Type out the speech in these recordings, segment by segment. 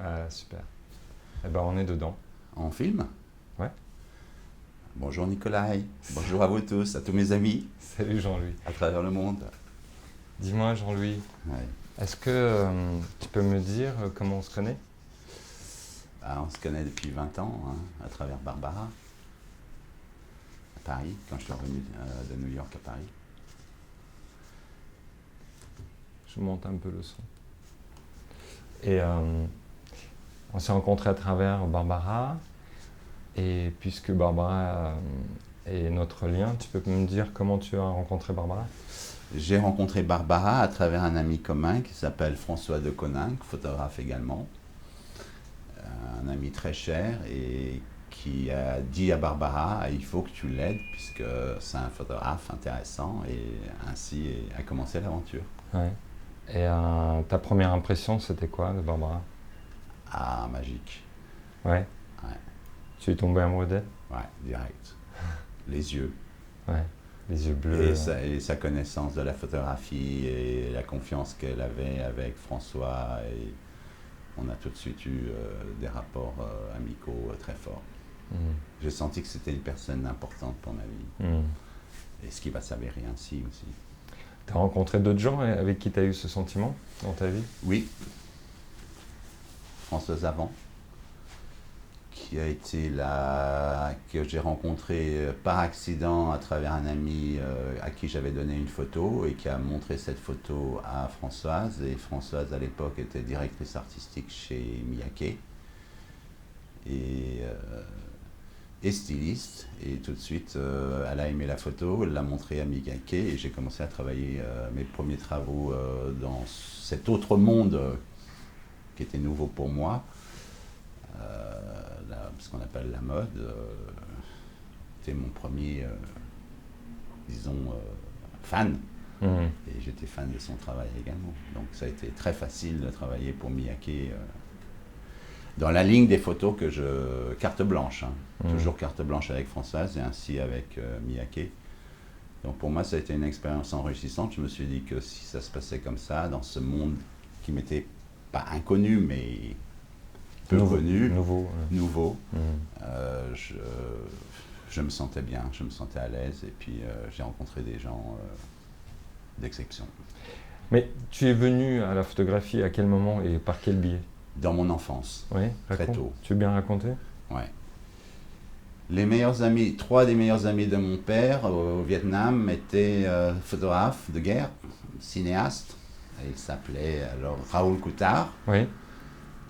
Ah, super. Eh ben, on est dedans. En film. Ouais. Bonjour Nicolai, bonjour à vous tous, à tous mes amis Salut Jean-Louis. à travers le monde. Dis-moi Jean-Louis, Ouais. est-ce que tu peux me dire comment on se connaît? On se connaît depuis 20 ans, à travers Barbara, à Paris, quand je suis revenu de New York à Paris. Je monte un peu le son. Et on s'est rencontrés à travers Barbara. Et puisque Barbara est notre lien, tu peux me dire comment tu as rencontré Barbara? J'ai rencontré Barbara à travers un ami commun qui s'appelle François de Coninck, photographe également. Un ami très cher et qui a dit à Barbara, il faut que tu l'aides puisque c'est un photographe intéressant et ainsi a commencé l'aventure. Ouais. Et ta première impression, c'était quoi de Barbara? Ah, magique. Ouais. Ouais. Tu es tombé amoureux d'elle? Ouais, direct. Les yeux. Ouais. Les yeux bleus. Et sa connaissance de la photographie et la confiance qu'elle avait avec François. Et on a tout de suite eu des rapports amicaux très forts. J'ai senti que c'était une personne importante pour ma vie. Et ce qui va s'avérer ainsi aussi. Tu as rencontré d'autres gens avec qui tu as eu ce sentiment dans ta vie? Oui. Françoise Avant, qui a été que j'ai rencontré par accident à travers un ami à qui j'avais donné une photo et qui a montré cette photo à Françoise. Et Françoise, à l'époque, était directrice artistique chez Miyake et styliste. Et tout de suite, elle a aimé la photo, elle l'a montrée à Miyake et j'ai commencé à travailler mes premiers travaux dans cet autre monde qui était nouveau pour moi. Ce qu'on appelle la mode, c'était mon premier, fan. Et j'étais fan de son travail également. Donc ça a été très facile de travailler pour Miyake dans la ligne des photos carte blanche. Toujours carte blanche avec Françoise et ainsi avec Miyake. Donc pour moi, ça a été une expérience enrichissante. Je me suis dit que si ça se passait comme ça, dans ce monde qui m'était pas inconnu, mais peu connu, nouveau, je me sentais bien, je me sentais à l'aise et puis j'ai rencontré des gens d'exception. Mais tu es venu à la photographie à quel moment et par quel biais? Dans mon enfance, oui, très tôt. Tu veux bien raconter? Ouais. Trois des meilleurs amis de mon père au Vietnam étaient photographes de guerre, cinéastes. Il s'appelait alors Raoul Coutard. Oui.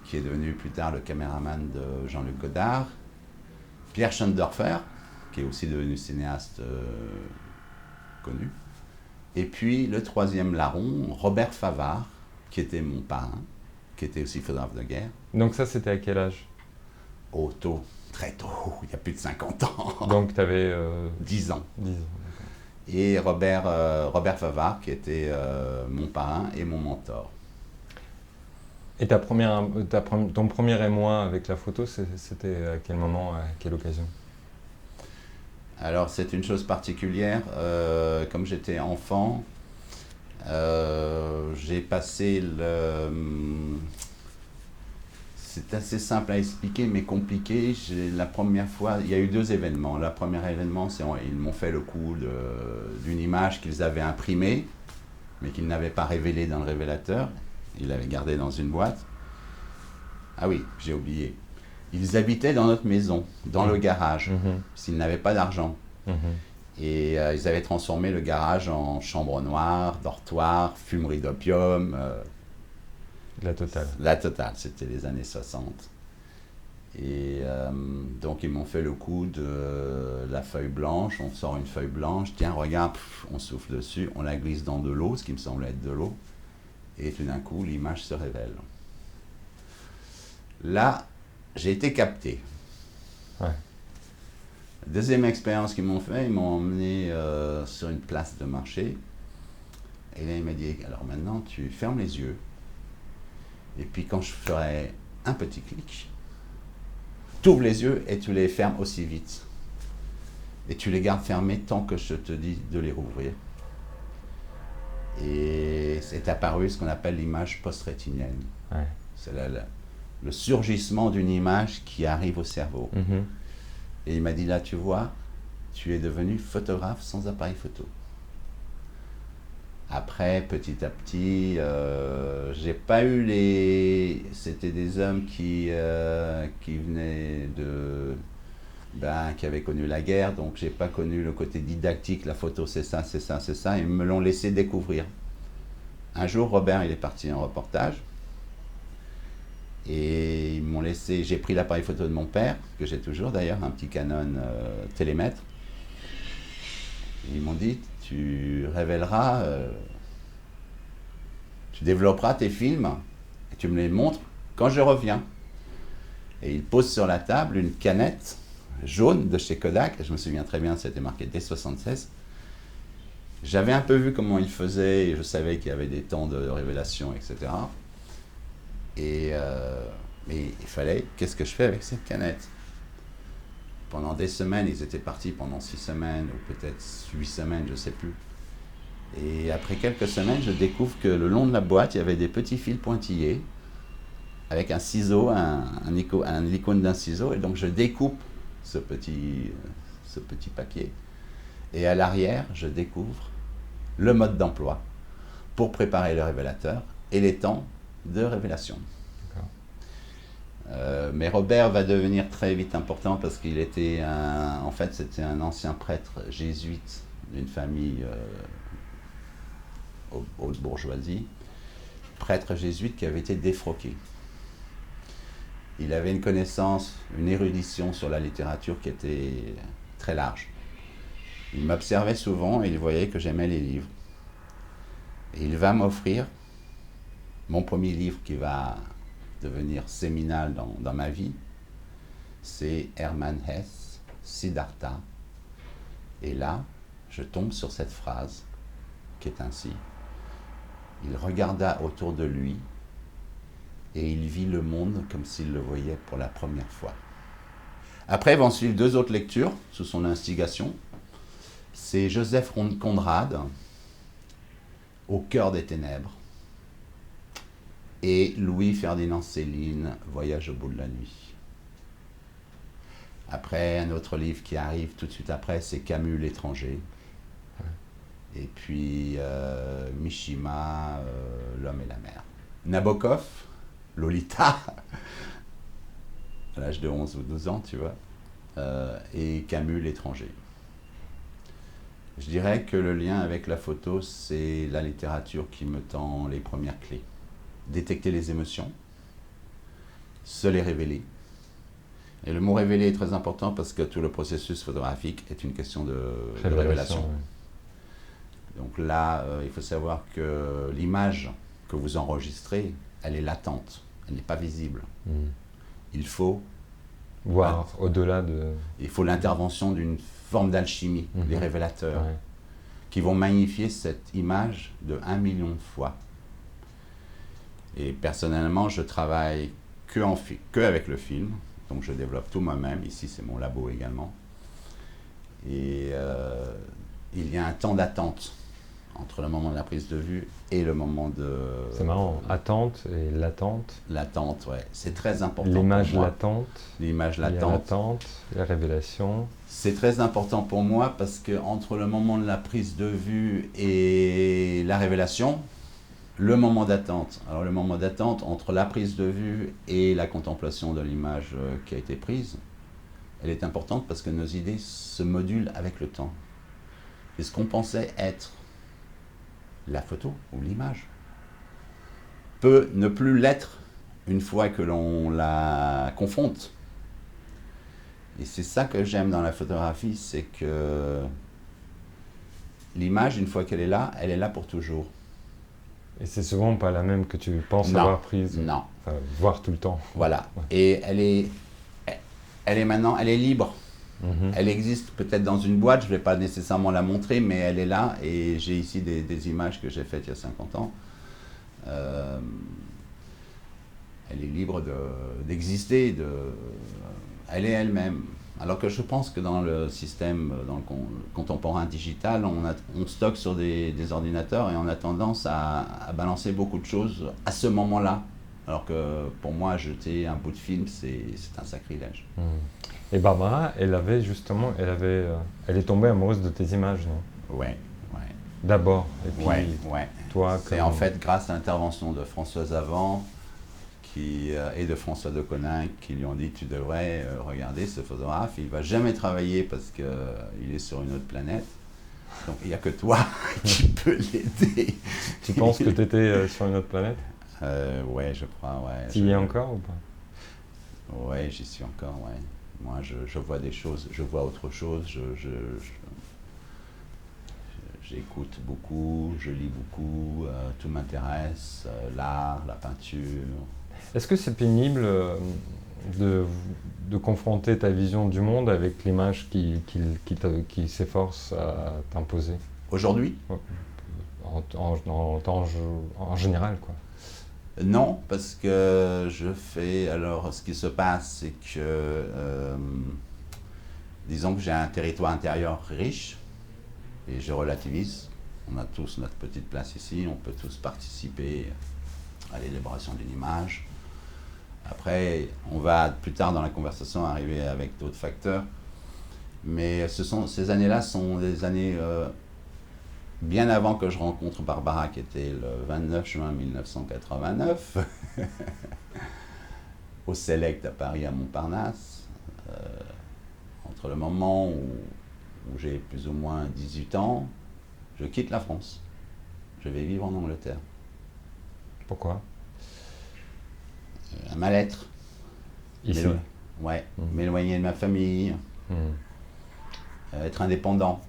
Qui est devenu plus tard le caméraman de Jean-Luc Godard, Pierre Schoendorfer, qui est aussi devenu cinéaste connu, et puis le troisième larron, Robert Favard, qui était mon parrain, qui était aussi photographe de guerre. Donc ça, c'était à quel âge? Oh, tôt, très tôt, il y a plus de 50 ans. Donc tu avais 10 ans. 10 ans. Et Robert Favard, qui était mon parrain et mon mentor. Et ton premier émoi avec la photo, c'était à quel moment, à quelle occasion? Alors c'est une chose particulière, comme j'étais enfant, j'ai passé c'est assez simple à expliquer mais compliqué. La première fois, il y a eu deux événements. Le premier événement, c'est ils m'ont fait le coup d'une image qu'ils avaient imprimée, mais qu'ils n'avaient pas révélée dans le révélateur. Ils l'avaient gardée dans une boîte. Ah oui, j'ai oublié. Ils habitaient dans notre maison, dans le garage, s'ils n'avaient pas d'argent. Et ils avaient transformé le garage en chambre noire, dortoir, fumerie d'opium. La totale. La totale, c'était les années 60. Et donc ils m'ont fait le coup de la feuille blanche. On sort une feuille blanche, tiens regarde, on souffle dessus, on la glisse dans de l'eau, ce qui me semblait être de l'eau. Et tout d'un coup, l'image se révèle. Là, j'ai été capté. Ouais. Deuxième expérience qu'ils m'ont fait, ils m'ont emmené sur une place de marché. Et là, il m'a dit, alors maintenant, tu fermes les yeux. Et puis quand je ferai un petit clic, tu ouvres les yeux et tu les fermes aussi vite. Et tu les gardes fermés tant que je te dis de les rouvrir. Et c'est apparu ce qu'on appelle l'image post-rétinienne. Ouais. C'est le surgissement d'une image qui arrive au cerveau. Et il m'a dit, là, tu vois, tu es devenu photographe sans appareil photo. Après, petit à petit, j'ai pas eu les... C'était des hommes qui venaient de... qui avaient connu la guerre, donc j'ai pas connu le côté didactique, la photo c'est ça, c'est ça, c'est ça, et ils me l'ont laissé découvrir. Un jour, Robert, il est parti en reportage, et ils m'ont laissé, j'ai pris l'appareil photo de mon père, que j'ai toujours d'ailleurs, un petit Canon télémètre. Et ils m'ont dit, tu révéleras, tu développeras tes films, et tu me les montres quand je reviens. Et il pose sur la table une canette jaune de chez Kodak, et je me souviens très bien, c'était marqué D76. J'avais un peu vu comment il faisait, et je savais qu'il y avait des temps de révélation, etc. Mais il fallait, qu'est-ce que je fais avec cette canette? Pendant des semaines, ils étaient partis pendant 6 semaines, ou peut-être 8 semaines, je ne sais plus. Et après quelques semaines, je découvre que le long de la boîte, il y avait des petits fils pointillés, avec un ciseau, un icône d'un ciseau, et donc je découpe ce petit papier. Et à l'arrière, je découvre le mode d'emploi pour préparer le révélateur et les temps de révélation. Mais Robert va devenir très vite important parce qu'il était en fait, c'était un ancien prêtre jésuite d'une famille haute bourgeoisie, prêtre jésuite qui avait été défroqué. Il avait une connaissance, une érudition sur la littérature qui était très large. Il m'observait souvent et il voyait que j'aimais les livres. Et il va m'offrir mon premier livre qui va devenir séminal dans ma vie. C'est Hermann Hesse, Siddhartha. Et là, je tombe sur cette phrase qui est ainsi. Il regarda autour de lui et il vit le monde comme s'il le voyait pour la première fois. Après vont suivre 2 autres lectures sous son instigation. C'est Joseph Conrad, Au cœur des ténèbres, et Louis-Ferdinand Céline, Voyage au bout de la nuit. Après, un autre livre qui arrive tout de suite après, c'est Camus, L'étranger. Et puis Mishima, L'homme et la mer. Nabokov, Lolita, à l'âge de 11 ou 12 ans, tu vois, et Camus, L'étranger. Je dirais que le lien avec la photo, c'est la littérature qui me tend les premières clés. Détecter les émotions, se les révéler. Et le mot révéler est très important parce que tout le processus photographique est une question de révélation. Ouais. Donc là, il faut savoir que l'image que vous enregistrez, elle est latente, elle n'est pas visible. Il faut voir au-delà de... Il faut l'intervention d'une forme d'alchimie, des révélateurs, qui vont magnifier cette image de 1 million de fois. Et personnellement, je travaille que avec le film, donc je développe tout moi-même. Ici, c'est mon labo également. Et il y a un temps d'attente entre le moment de la prise de vue et le moment de... C'est marrant, attente et l'attente. L'attente, ouais, c'est très important. L'image latente. L'image latente. L'attente, la révélation. C'est très important pour moi parce que entre le moment de la prise de vue et la révélation, le moment d'attente. Alors le moment d'attente entre la prise de vue et la contemplation de l'image qui a été prise, elle est importante parce que nos idées se modulent avec le temps. Et ce qu'on pensait être la photo ou l'image peut ne plus l'être une fois que l'on la confronte. Et c'est ça que j'aime dans la photographie, c'est que l'image, une fois qu'elle est là pour toujours. Et c'est souvent pas la même que tu penses avoir prise. Non. Enfin, voir tout le temps. Voilà. Ouais. Et elle est maintenant, elle est libre. Elle existe peut-être dans une boîte, je ne vais pas nécessairement la montrer, mais elle est là. Et j'ai ici des images que j'ai faites il y a 50 ans. Elle est libre d'exister, elle est elle-même. Alors que je pense que dans le système, dans le contemporain digital, on stocke sur des ordinateurs et on a tendance à balancer beaucoup de choses à ce moment-là. Alors que pour moi, jeter un bout de film, c'est un sacrilège. Et Barbara, elle est tombée amoureuse de tes images, non? Ouais, ouais. D'abord, et puis Ouais. toi, C'est en fait grâce à l'intervention de Françoise Avant et de François de Coninck qui lui ont dit tu devrais regarder ce photographe, il ne va jamais travailler parce qu'il est sur une autre planète. Donc il n'y a que toi qui peux l'aider. Tu penses que tu étais sur une autre planète? Ouais, je crois, ouais. Tu y es encore ou pas? Ouais, j'y suis encore, ouais. Moi, je vois des choses, je vois autre chose, j'écoute beaucoup, je lis beaucoup, tout m'intéresse, l'art, la peinture. Est-ce que c'est pénible de confronter ta vision du monde avec l'image qui s'efforce à t'imposer? Aujourd'hui? En général, quoi. Non, parce que alors, ce qui se passe, c'est que, disons que j'ai un territoire intérieur riche, et je relativise. On a tous notre petite place ici, on peut tous participer à l'élaboration d'une image. Après, on va plus tard dans la conversation arriver avec d'autres facteurs. Mais ces années-là sont des années bien avant que je rencontre Barbara, qui était le 29 juin 1989, au Select à Paris, à Montparnasse. Entre le moment où j'ai plus ou moins 18 ans, je quitte la France. Je vais vivre en Angleterre. Pourquoi? Un mal-être. Ici? Ouais, m'éloigner de ma famille, être indépendant.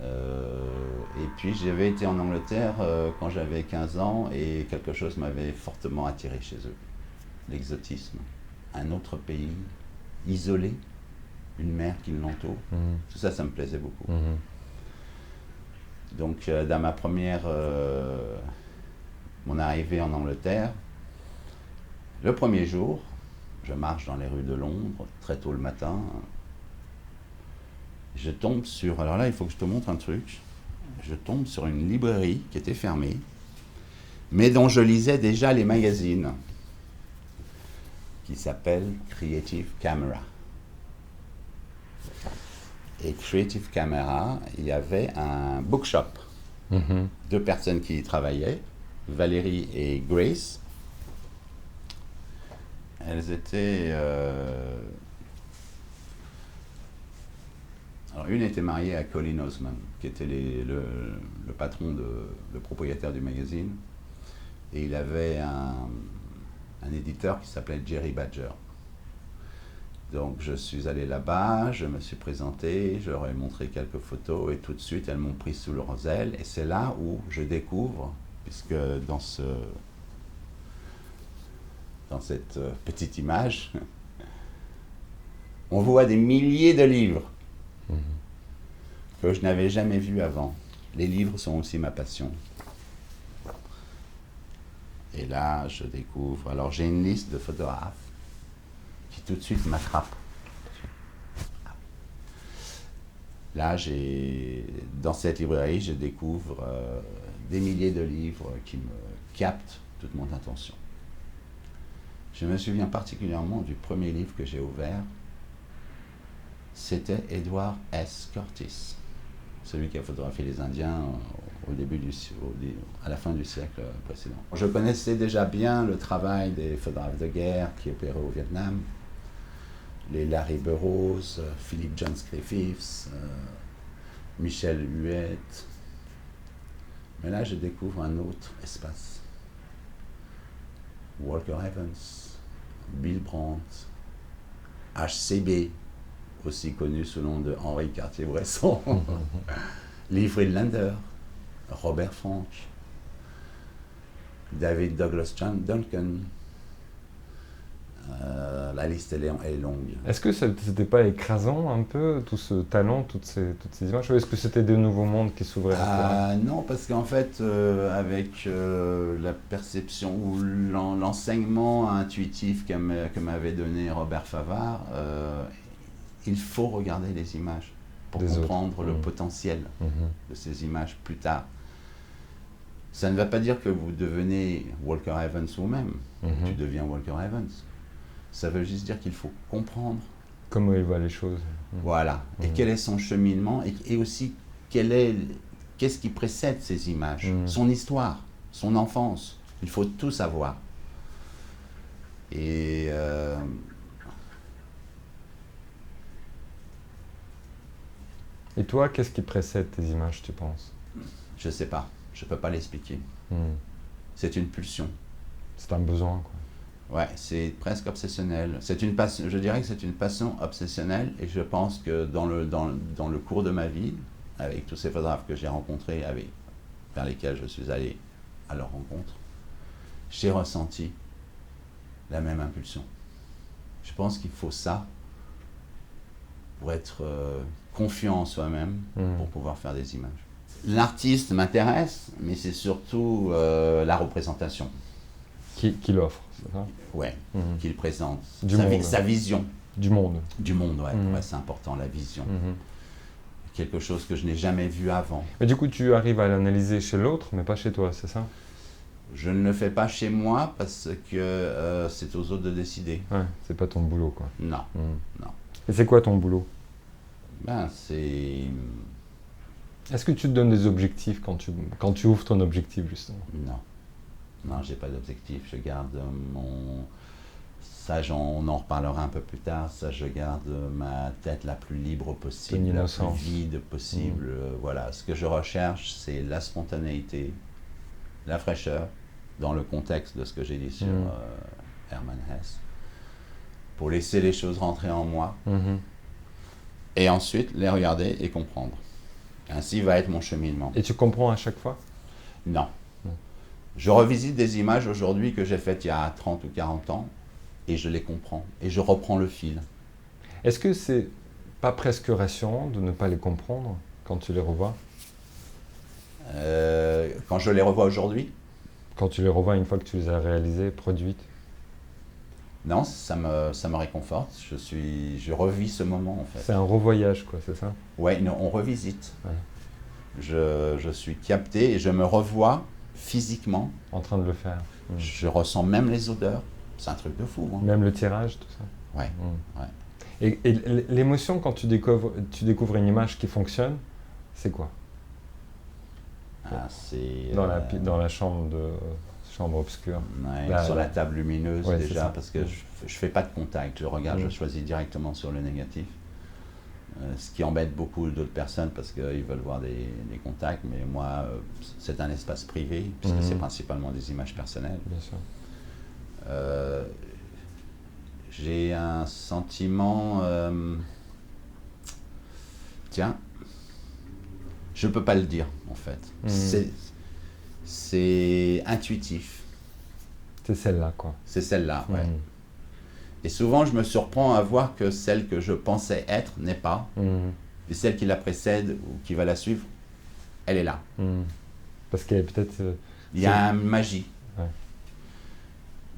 Et puis j'avais été en Angleterre quand j'avais 15 ans et quelque chose m'avait fortement attiré chez eux. L'exotisme, un autre pays, isolé, une mer qui l'entoure. Tout ça, ça me plaisait beaucoup. Donc dans mon arrivée en Angleterre, le premier jour, je marche dans les rues de Londres, très tôt le matin. Je tombe sur... Alors là, il faut que je te montre un truc. Je tombe sur une librairie qui était fermée, mais dont je lisais déjà les magazines, qui s'appelle Creative Camera. Et Creative Camera, il y avait un bookshop. Deux personnes qui y travaillaient, Valérie et Grace. Elles étaient... Alors, une était mariée à Colin Osman, qui était le patron, le propriétaire du magazine. Et il avait un éditeur qui s'appelait Jerry Badger. Donc, je suis allé là-bas, je me suis présenté, je leur ai montré quelques photos et tout de suite, elles m'ont pris sous leurs ailes. Et c'est là où je découvre, puisque dans cette petite image, on voit des milliers de livres que je n'avais jamais vus avant. Les livres sont aussi ma passion. Et là, je découvre... Alors, j'ai une liste de photographes qui tout de suite m'attrape. Là, dans cette librairie, je découvre des milliers de livres qui me captent toute mon attention. Je me souviens particulièrement du premier livre que j'ai ouvert. C'était Edward S. Curtis, celui qui a photographié les Indiens à la fin du siècle précédent. Je connaissais déjà bien le travail des photographes de guerre qui opéraient au Vietnam, les Larry Burroughs, Philip John Griffiths, Michel Huet. Mais là, je découvre un autre espace. Walker Evans, Bill Brandt, H.C.B., aussi connu sous le nom de Henri Cartier-Bresson, Lee Friedlander, Robert Frank, David Douglas Duncan. La liste est longue. Est-ce que c'était pas écrasant un peu, tout ce talent, toutes ces images, ou est-ce que c'était de nouveaux mondes qui s'ouvraient à toi? Non, parce qu'en fait, avec la perception ou l'enseignement intuitif que m'avait donné Robert Favard, il faut regarder les images pour comprendre le potentiel de ces images plus tard. Ça ne va pas dire que vous devenez Walker Evans vous-même. Mhm. Tu deviens Walker Evans. Ça veut juste dire qu'il faut comprendre. Comment il voit les choses. Mhm. Voilà. Et quel est son cheminement et aussi qu'est-ce qui précède ces images, son histoire, son enfance. Il faut tout savoir. Et Et toi, qu'est-ce qui précède tes images, tu penses? je ne sais pas, je ne peux pas l'expliquer. Mhm. C'est une pulsion. C'est un besoin, quoi. Ouais, c'est presque obsessionnel. C'est une passion, je dirais que c'est une passion obsessionnelle et je pense que dans le cours de ma vie, avec tous ces photographes que j'ai rencontrés, vers lesquels je suis allé à leur rencontre, j'ai ressenti la même impulsion. Je pense qu'il faut ça pour être confiant en soi-même, pour pouvoir faire des images. L'artiste m'intéresse, mais c'est surtout la représentation. Qui l'offre, c'est ça? Ouais, qu'il présente. Du monde. Sa vision. Du monde. Du monde, ouais. Ouais, c'est important, la vision. Quelque chose que je n'ai jamais vu avant. Mais du coup, tu arrives à l'analyser chez l'autre, mais pas chez toi, c'est ça? Je ne le fais pas chez moi parce que c'est aux autres de décider. Ouais, c'est pas ton boulot, quoi. Non, non. Et c'est quoi ton boulot? Ben, c'est... Est-ce que tu te donnes des objectifs quand tu ouvres ton objectif, justement? Non. Non, j'ai pas d'objectif. Je garde mon... Ça, on en reparlera un peu plus tard. Ça, je garde ma tête la plus libre possible, la plus vide possible. Voilà. Ce que je recherche, c'est la spontanéité, la fraîcheur, dans le contexte de ce que j'ai dit sur Hermann Hesse, pour laisser les choses rentrer en moi, et ensuite les regarder et comprendre. Ainsi va être mon cheminement. Et tu comprends à chaque fois? Non. Je revisite des images aujourd'hui que j'ai faites il y a 30 ou 40 ans, et je les comprends, et je reprends le fil. Est-ce que c'est pas presque rassurant de ne pas les comprendre quand tu les revois? Quand je les revois aujourd'hui? Quand tu les revois une fois que tu les as réalisées, produites? Non, ça me réconforte. Je revis ce moment, en fait. C'est un revoyage, quoi, c'est ça? Ouais, on revisite. Ouais. Je suis capté et je me revois physiquement. En train de le faire. Je ressens même les odeurs. C'est un truc de fou. Hein. Même le tirage, tout ça? Ouais. Ouais. Et l'émotion quand tu découvres une image qui fonctionne, c'est quoi? C'est dans la chambre obscure. Ouais, sur la table lumineuse déjà, parce que je fais pas de contact, je regarde, je choisis directement sur le négatif. Ce qui embête beaucoup d'autres personnes parce qu'ils veulent voir des contacts, mais moi, c'est un espace privé, puisque c'est principalement des images personnelles. Bien sûr. J'ai un sentiment... tiens, je ne peux pas le dire, en fait. C'est intuitif. C'est celle-là, quoi. C'est celle-là, ouais. Et souvent, je me surprends à voir que celle que je pensais être n'est pas. Et celle qui la précède ou qui va la suivre, elle est là. Parce qu'elle est peut-être... Il y a une magie. Ouais.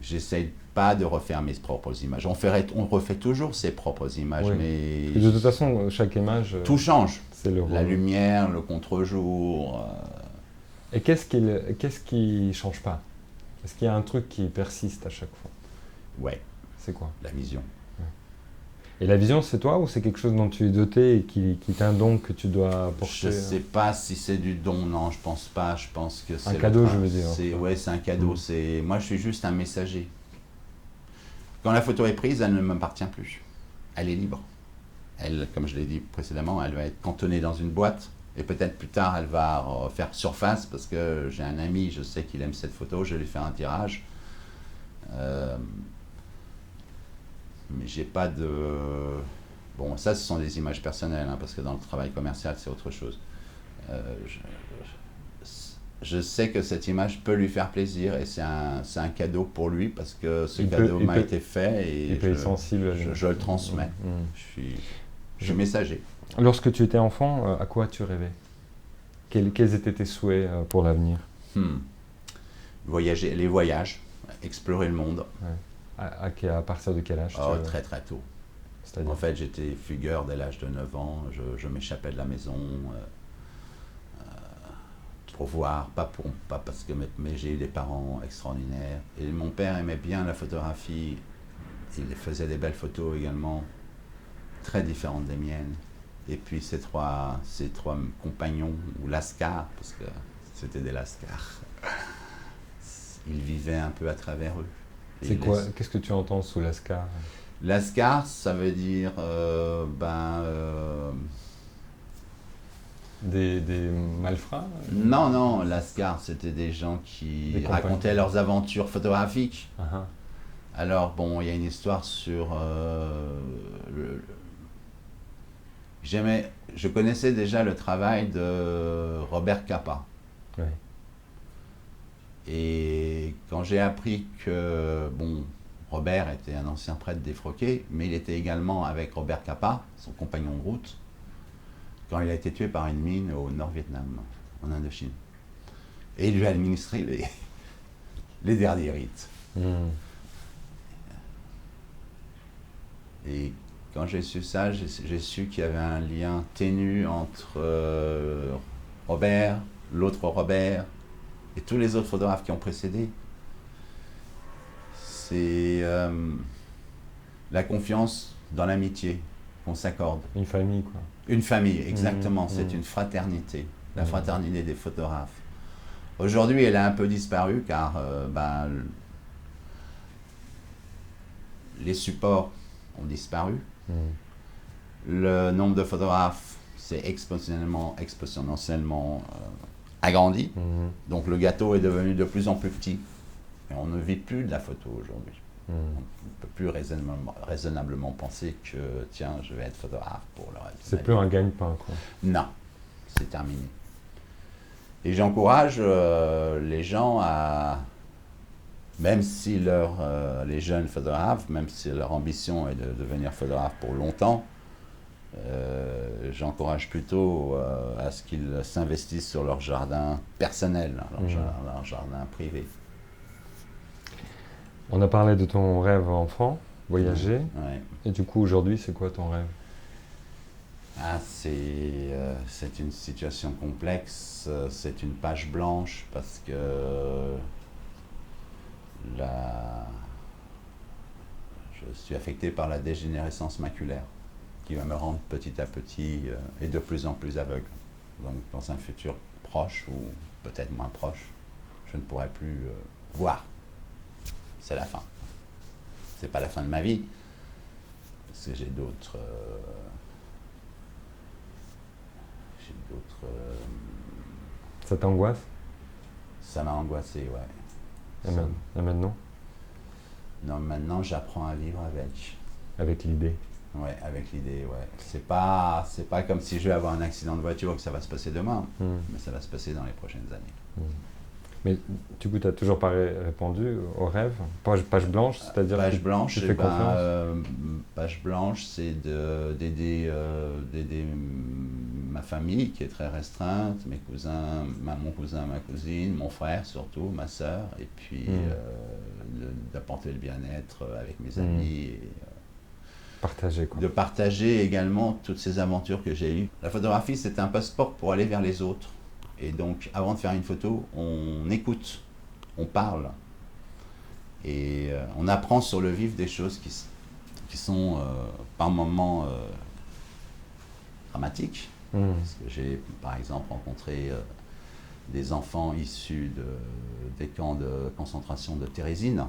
J'essaye pas de refaire mes propres images. On refait toujours ses propres images, mais... Et de toute façon, chaque image... Tout change. C'est le rôle. La lumière, le contre-jour... Et qu'est-ce qui change pas? Est-ce qu'il y a un truc qui persiste à chaque fois? Ouais. C'est quoi? La vision. Ouais. Et la vision, c'est toi ou c'est quelque chose dont tu es doté et qui est un don que tu dois porter? Je sais pas si c'est du don, non, je pense pas. Je pense que c'est... Un cadeau, je veux dire. C'est un cadeau. Moi, je suis juste un messager. Quand la photo est prise, elle ne m'appartient plus. Elle est libre. Elle, comme je l'ai dit précédemment, elle va être cantonnée dans une boîte. Et peut-être plus tard, elle va faire surface parce que j'ai un ami, je sais qu'il aime cette photo, je vais lui faire un tirage. Mais j'ai pas de... Bon, ça, ce sont des images personnelles, hein, parce que dans le travail commercial, c'est autre chose. Je sais que cette image peut lui faire plaisir et c'est un cadeau pour lui parce que ce cadeau m'a été fait et je le transmets. Je suis messager. Lorsque tu étais enfant, à quoi tu rêvais? Quels étaient tes souhaits pour l'avenir? Voyager, les voyages, explorer le monde. Ouais. À partir de quel âge? Très très tôt. En fait, j'étais fugueur dès l'âge de 9 ans, je m'échappais de la maison. pour voir, pas parce que mais j'ai eu des parents extraordinaires. Et mon père aimait bien la photographie, il faisait des belles photos également, très différentes des miennes. Et puis ces trois compagnons, ou lascars, parce que c'était des lascars, ils vivaient un peu à travers eux. C'est quoi? Qu'est-ce que tu entends sous lascar? Lascar, ça veut dire des malfrats? Non, lascar, c'était des gens qui racontaient leurs aventures photographiques. Uh-huh. Alors, bon, il y a une histoire sur... je connaissais déjà le travail de Robert Capa. Oui. Et quand j'ai appris que, bon, Robert était un ancien prêtre défroqué, mais il était également avec Robert Capa, son compagnon de route, quand il a été tué par une mine au Nord-Vietnam, en Indochine. Et il lui a administré les derniers rites. Et quand j'ai su ça, j'ai su qu'il y avait un lien ténu entre Robert, l'autre Robert, et tous les autres photographes qui ont précédé. C'est la confiance dans l'amitié qu'on s'accorde. Une famille, quoi. Une famille, exactement. C'est une fraternité, la fraternité des photographes. Aujourd'hui, elle a un peu disparu car les supports ont disparu. Le nombre de photographes s'est exponentiellement agrandi. Donc le gâteau est devenu de plus en plus petit. Et on ne vit plus de la photo aujourd'hui. On ne peut plus raisonnablement penser que, tiens, je vais être photographe pour le reste. C'est plus un gagne-pain, quoi. Non, c'est terminé. Et j'encourage les gens à, même si les jeunes photographes, même si leur ambition est de devenir photographe pour longtemps, j'encourage plutôt à ce qu'ils s'investissent sur leur jardin personnel, leur jardin privé. On a parlé de ton rêve enfant, voyager. Ouais. Et du coup, aujourd'hui, c'est quoi ton rêve? C'est une situation complexe, c'est une page blanche parce que je suis affecté par la dégénérescence maculaire qui va me rendre petit à petit et de plus en plus aveugle. Donc dans un futur proche ou peut-être moins proche, je ne pourrai plus voir. C'est la fin. C'est pas la fin de ma vie, parce que j'ai d'autres... Ça t'angoisse? Ça m'a angoissé, ouais. Et maintenant? Non, maintenant j'apprends à vivre avec. Avec l'idée? Ouais, avec l'idée, ouais. C'est pas comme si je vais avoir un accident de voiture et que ça va se passer demain, mais ça va se passer dans les prochaines années. Mais du coup, tu n'as toujours pas répondu au rêve? Page blanche, c'est-à-dire page blanche, tu fais confiance? Page blanche, c'est d'aider ma famille qui est très restreinte, mes cousins, mon cousin, ma cousine, mon frère surtout, ma sœur, et puis d'apporter le bien-être avec mes amis. Et, partager, quoi. De partager également toutes ces aventures que j'ai eues. La photographie, c'est un passeport pour aller vers les autres. Et donc, avant de faire une photo, on écoute, on parle. Et on apprend sur le vif des choses qui sont par moments dramatiques. Parce que j'ai, par exemple, rencontré des enfants issus des camps de concentration de Térésine.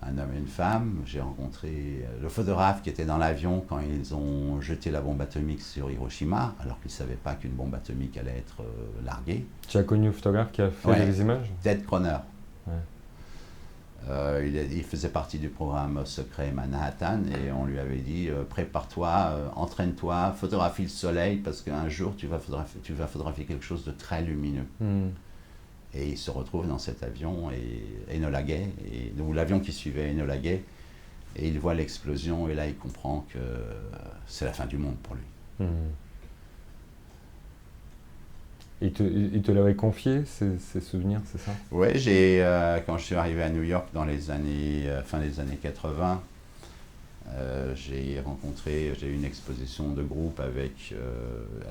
Un homme et une femme. J'ai rencontré le photographe qui était dans l'avion quand ils ont jeté la bombe atomique sur Hiroshima, alors qu'ils ne savaient pas qu'une bombe atomique allait être larguée. Tu as connu le photographe qui a fait les images? Ted Croner. Ouais. Il faisait partie du programme secret Manhattan et on lui avait dit prépare-toi, entraîne-toi, photographie le soleil parce qu'un jour tu vas photographier quelque chose de très lumineux. Et il se retrouve dans cet avion et Enola Gay, ou l'avion qui suivait Enola Gay, et il voit l'explosion et là il comprend que c'est la fin du monde pour lui. Il te l'avait confié, ces souvenirs, c'est ça? Oui, quand je suis arrivé à New York dans les années, fin des années 80, j'ai eu une exposition de groupe à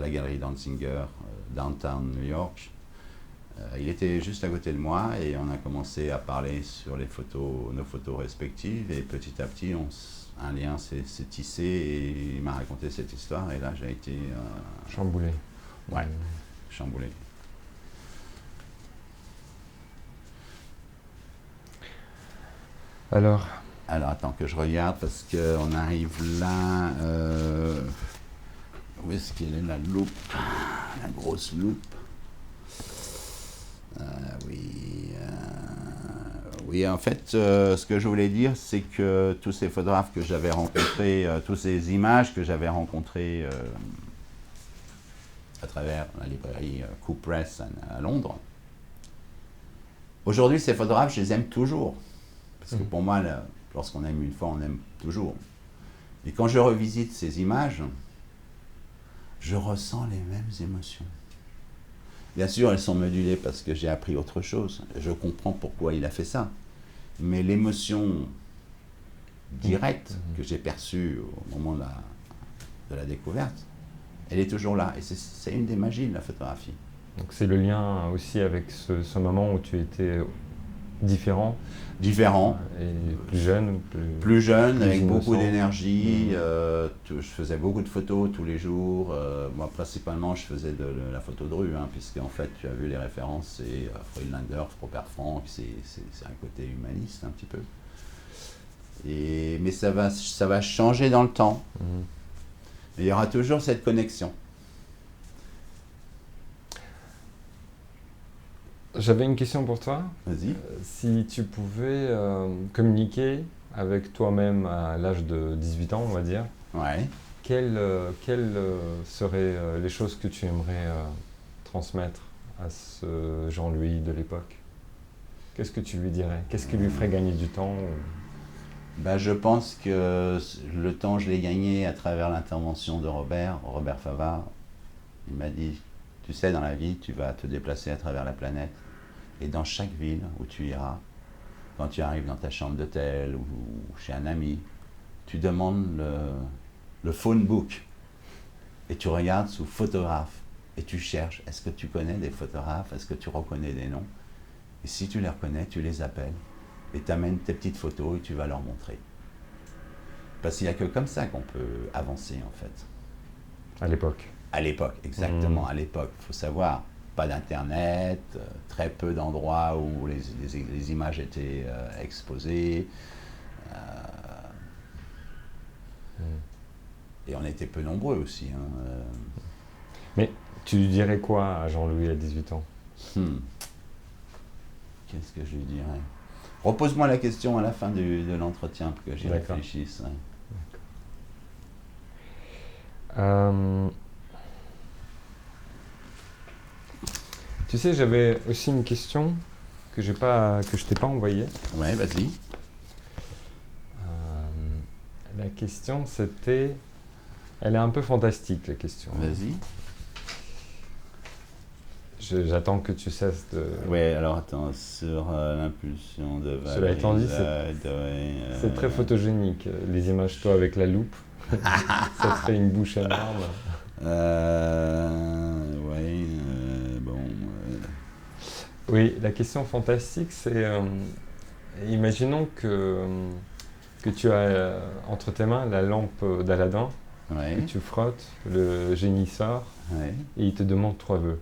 la galerie Danziger, downtown New York. Il était juste à côté de moi et on a commencé à parler sur les photos, nos photos respectives et petit à petit un lien s'est tissé et il m'a raconté cette histoire et là j'ai été Chamboulé. ouais, chamboulé. Alors, attends que je regarde parce qu'on arrive là. Où est-ce qu'elle est la loupe? La grosse loupe. Oui. Oui, en fait, ce que je voulais dire, c'est que tous ces photographes que j'avais rencontrés, toutes ces images que j'avais rencontrées à travers la librairie Coup Press à Londres, aujourd'hui, ces photographes, je les aime toujours. Parce que pour moi, lorsqu'on aime une fois, on aime toujours. Et quand je revisite ces images, je ressens les mêmes émotions. Bien sûr, elles sont modulées parce que j'ai appris autre chose. Je comprends pourquoi il a fait ça. Mais l'émotion directe que j'ai perçue au moment de la découverte, elle est toujours là. Et c'est une des magies de la photographie. donc c'est le lien aussi avec ce moment où tu étais différent. Différent. Et plus jeune. Plus jeune, plus avec innocent. beaucoup d'énergie. Je faisais beaucoup de photos tous les jours. Moi, principalement, je faisais de la photo de rue, puisque en fait, tu as vu les références, c'est Friedlander, Robert Frank, c'est un côté humaniste un petit peu. Mais ça va changer dans le temps. Mais il y aura toujours cette connexion. J'avais une question pour toi. Vas-y. Si tu pouvais communiquer avec toi-même à l'âge de 18 ans, on va dire, Ouais. quelles seraient les choses que tu aimerais transmettre à ce Jean-Louis de l'époque? Qu'est-ce que tu lui dirais? Qu'est-ce qui lui ferait gagner du temps? Je pense que le temps, je l'ai gagné à travers l'intervention de Robert Favard. Il m'a dit, tu sais, dans la vie, tu vas te déplacer à travers la planète. Et dans chaque ville où tu iras, quand tu arrives dans ta chambre d'hôtel ou chez un ami, tu demandes le phone book. Et tu regardes sous photographe. Et tu cherches, est-ce que tu connais des photographes? Est-ce que tu reconnais des noms? Et si tu les reconnais, tu les appelles. Et tu amènes tes petites photos et tu vas leur montrer. Parce qu'il n'y a que comme ça qu'on peut avancer, en fait. À l'époque. À l'époque, exactement, à l'époque. Il faut savoir, pas d'internet, très peu d'endroits où les images étaient exposées. Et on était peu nombreux aussi. Mais tu lui dirais quoi à Jean-Louis à 18 ans? Qu'est-ce que je lui dirais? Repose-moi la question à la fin de l'entretien pour que j'y réfléchisse. Tu sais, j'avais aussi une question que je t'ai pas envoyée. Ouais, vas-y. La question, c'était... Elle est un peu fantastique, la question. Vas-y. J'attends que tu cesses de... Ouais, alors attends, sur l'impulsion de Valérie. Cela étant dit, c'est très photogénique. Les images, toi, avec la loupe, ça te fait une bouche énorme. Ouais, bon... Oui, la question fantastique, c'est... imaginons que tu as entre tes mains la lampe d'Aladin, que tu frottes, le génie sort, et il te demande 3 vœux.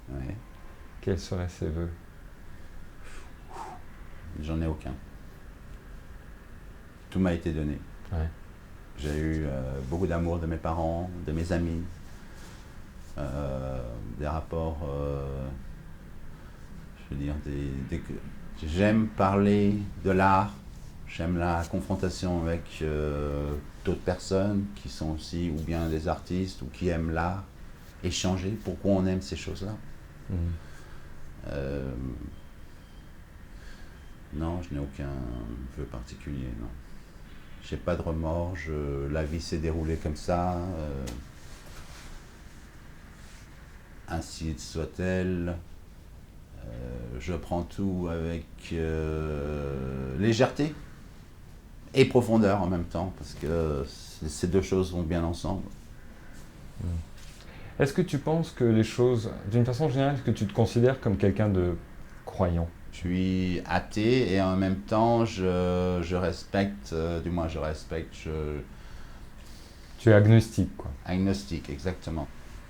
Ouais. Quels seraient ces vœux? J'en ai aucun. Tout m'a été donné. Ouais. J'ai eu beaucoup d'amour de mes parents, de mes amis, des rapports, je veux dire, j'aime parler de l'art, j'aime la confrontation avec d'autres personnes qui sont aussi ou bien des artistes ou qui aiment l'art, échanger pourquoi on aime ces choses-là. Non, je n'ai aucun vœu particulier, non. J'ai pas de remords, la vie s'est déroulée comme ça. Ainsi soit-elle. Je prends tout avec légèreté et profondeur en même temps, parce que ces deux choses vont bien ensemble. Est-ce que tu penses que les choses, d'une façon générale, est-ce que tu te considères comme quelqu'un de croyant? Je suis athée et en même temps, je respecte, du moins je respecte, Tu es agnostique, quoi. agnostique, exactement.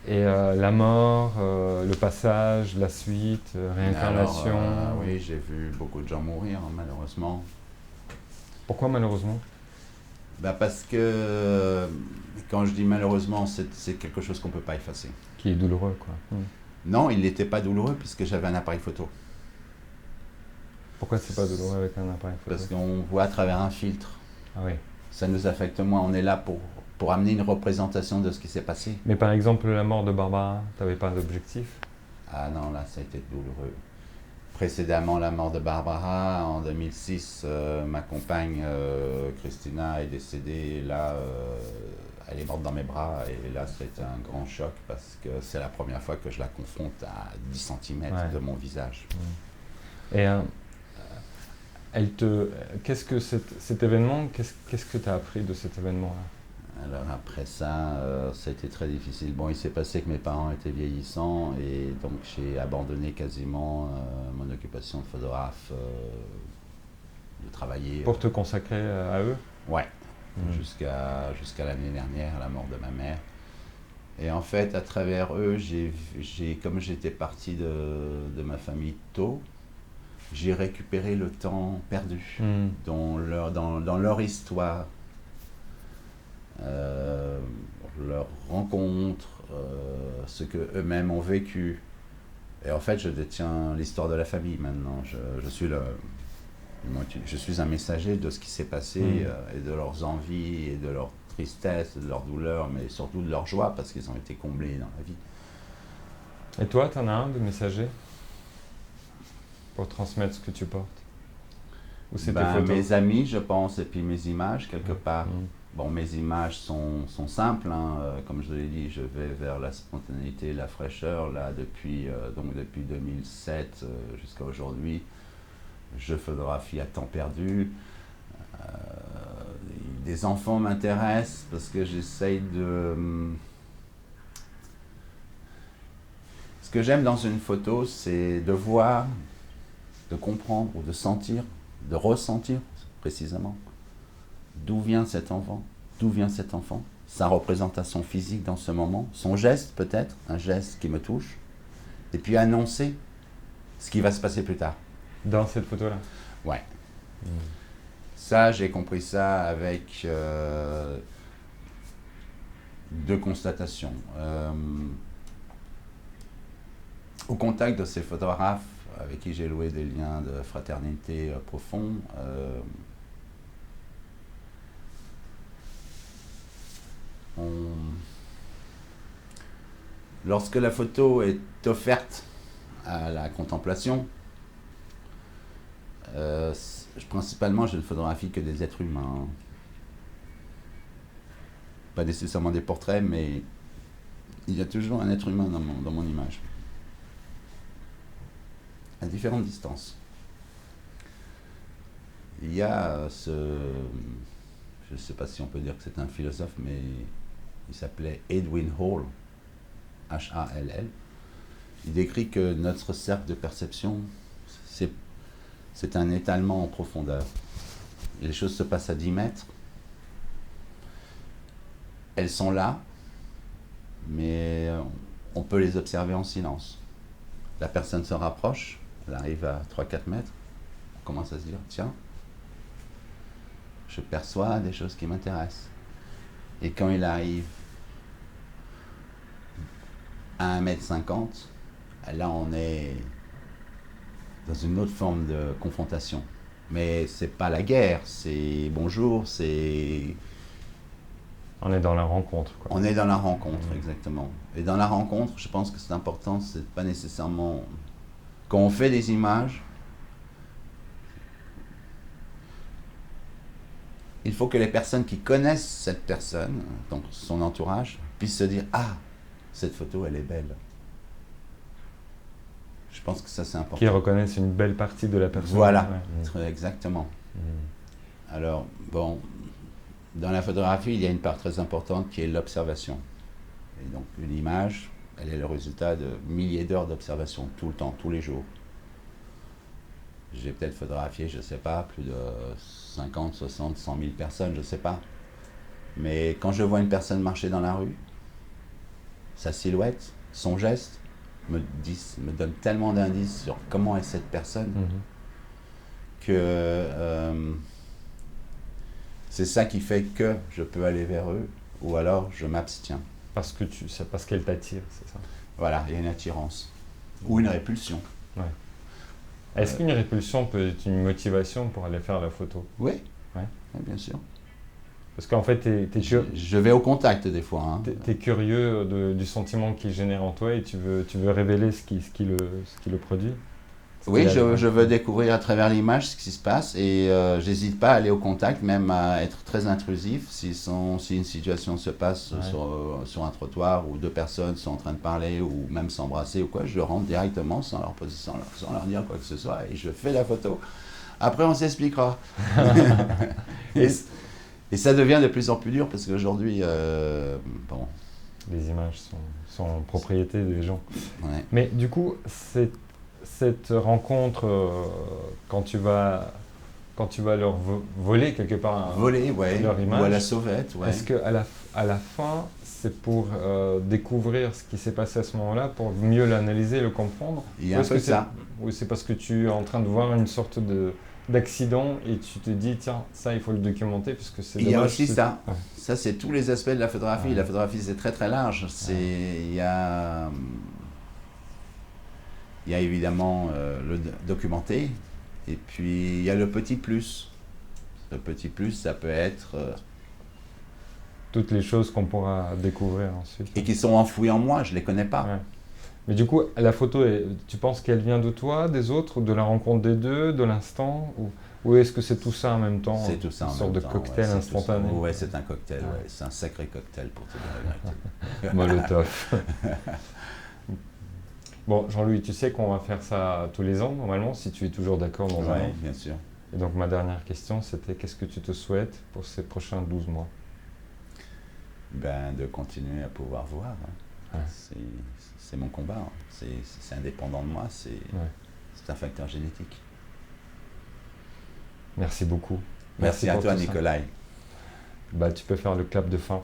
Et la mort, le passage, la suite, réincarnation. Alors, oui, j'ai vu beaucoup de gens mourir, hein, malheureusement. Pourquoi malheureusement? Bah parce que, quand je dis malheureusement, c'est quelque chose qu'on ne peut pas effacer. Qui est douloureux, quoi. Non, il n'était pas douloureux puisque j'avais un appareil photo. Pourquoi c'est pas douloureux avec un appareil photo? Parce qu'on voit à travers un filtre. Ah oui. Ça nous affecte moins. On est là pour amener une représentation de ce qui s'est passé. Mais par exemple, la mort de Barbara, t'avais pas d'objectif? Ah non, là, ça a été douloureux. Précédemment, la mort de Barbara, en 2006, ma compagne Christina est décédée. Là, elle est morte dans mes bras. Et là, c'était un grand choc parce que c'est la première fois que je la confronte à 10 cm Ouais. de mon visage. Et qu'est-ce que cet événement, qu'est-ce que tu as appris de cet événement-là? Alors après ça, ça a été très difficile. Bon, il s'est passé que mes parents étaient vieillissants et donc j'ai abandonné quasiment mon occupation de photographe, de travailler. Pour te consacrer à eux? Ouais, Mhm. jusqu'à l'année dernière, à la mort de ma mère. Et en fait, à travers eux, comme j'étais parti de ma famille tôt, j'ai récupéré le temps perdu dans leur histoire. Leurs rencontres, ce qu'eux-mêmes ont vécu. Et en fait, je détiens l'histoire de la famille maintenant. Je suis un messager de ce qui s'est passé et de leurs envies et de leurs tristesses, de leurs douleurs, mais surtout de leur joie parce qu'ils ont été comblés dans la vie. Et toi, t'en as un de messager pour transmettre ce que tu portes? Ou c'est tes photos? Mes amis, je pense, et puis mes images, quelque part. Bon, mes images sont simples, hein. Comme je l'ai dit, je vais vers la spontanéité, la fraîcheur. Là, depuis 2007 jusqu'à aujourd'hui, je photographie à temps perdu. Des enfants m'intéressent parce que j'essaye de... Ce que j'aime dans une photo, c'est de voir, de comprendre ou de sentir, de ressentir précisément. D'où vient cet enfant? D'où vient cet enfant? Sa représentation physique dans ce moment, son geste peut-être, un geste qui me touche, et puis annoncer ce qui va se passer plus tard. Dans cette photo-là? Ouais. Ça, j'ai compris ça avec deux constatations. Au contact de ces photographes avec qui j'ai noué des liens de fraternité profonds, lorsque la photo est offerte à la contemplation, principalement je ne photographie que des êtres humains. Pas nécessairement des portraits, mais il y a toujours un être humain dans mon image. À différentes distances. Il y a je ne sais pas si on peut dire que c'est un philosophe, mais il s'appelait Edwin Hall, H-A-L-L. Il décrit que notre cercle de perception, c'est un étalement en profondeur. Les choses se passent à 10 mètres. Elles sont là, mais on peut les observer en silence. La personne se rapproche, elle arrive à 3-4 mètres, on commence à se dire, tiens, je perçois des choses qui m'intéressent. Et quand il arrive à 1,50 m, là on est dans une autre forme de confrontation. Mais c'est pas la guerre, c'est bonjour, c'est... On est dans la rencontre, quoi. On est dans la rencontre, exactement. Et dans la rencontre, je pense que c'est important, c'est pas nécessairement... Quand on fait des images, il faut que les personnes qui connaissent cette personne, donc son entourage, puissent se dire « Ah, cette photo, elle est belle ». Je pense que ça, c'est important. Qu'ils reconnaissent une belle partie de la personne. Voilà, Ouais. exactement. Alors, bon, dans la photographie, il y a une part très importante qui est l'observation. Et donc, une image, elle est le résultat de milliers d'heures d'observation, tout le temps, tous les jours. J'ai peut-être photographié, je ne sais pas, plus de 50, 60, 100 000 personnes, je ne sais pas. Mais quand je vois une personne marcher dans la rue, sa silhouette, son geste, me donne tellement d'indices sur comment est cette personne que c'est ça qui fait que je peux aller vers eux ou alors je m'abstiens. Parce qu'elle t'attire, c'est ça? Voilà, il y a une attirance ou une répulsion. Ouais. Est-ce qu'une répulsion peut être une motivation pour aller faire la photo? Oui, ouais. Oui, bien sûr. Parce qu'en fait, je vais au contact des fois. Hein. Tu es curieux du sentiment qu'il génère en toi et tu veux révéler ce qui le produit. Oui, je veux découvrir à travers l'image ce qui se passe et j'hésite pas à aller au contact, même à être très intrusif. Si une situation se passe sur un trottoir où deux personnes sont en train de parler ou même s'embrasser ou quoi, je rentre directement sans leur dire quoi que ce soit et je fais la photo. Après, on s'expliquera. Et ça devient de plus en plus dur parce qu'aujourd'hui, bon... Les images sont en propriété des gens. Ouais. Mais du coup, cette rencontre, quand tu vas leur voler quelque part leur image, ou à la sauvette, est-ce qu'à la fin, c'est pour découvrir ce qui s'est passé à ce moment-là, pour mieux l'analyser, le comprendre? Il y a un peu ça. Ou c'est parce que tu es en train de voir une sorte d'accident et tu te dis, tiens, ça, il faut le documenter puisque c'est dommage. Il y a aussi ça. Ouais. Ça, c'est tous les aspects de la photographie. Ouais. La photographie, c'est très très large. Il y a évidemment le documenter et puis il y a le petit plus. Le petit plus, ça peut être... toutes les choses qu'on pourra découvrir ensuite. Et qui sont enfouies en moi, je ne les connais pas. Ouais. Mais du coup, la photo, tu penses qu'elle vient de toi, des autres, de la rencontre des deux, de l'instant, ou est-ce que c'est tout ça en même temps? C'est tout ça en même temps. Une sorte de cocktail instantané. Oui, c'est un cocktail, ouais. C'est un sacré cocktail pour te dire la vérité. Molotov. Bon, Jean-Louis, tu sais qu'on va faire ça tous les ans, normalement, si tu es toujours d'accord dans un an. Oui, bien sûr. Et donc, ma dernière question, c'était qu'est-ce que tu te souhaites pour ces prochains 12 mois? De continuer à pouvoir voir. Hein. Ouais. C'est mon combat. Hein. C'est indépendant de moi. C'est un facteur génétique. Merci beaucoup. Merci à toi, Nikolai. Tu peux faire le clap de fin.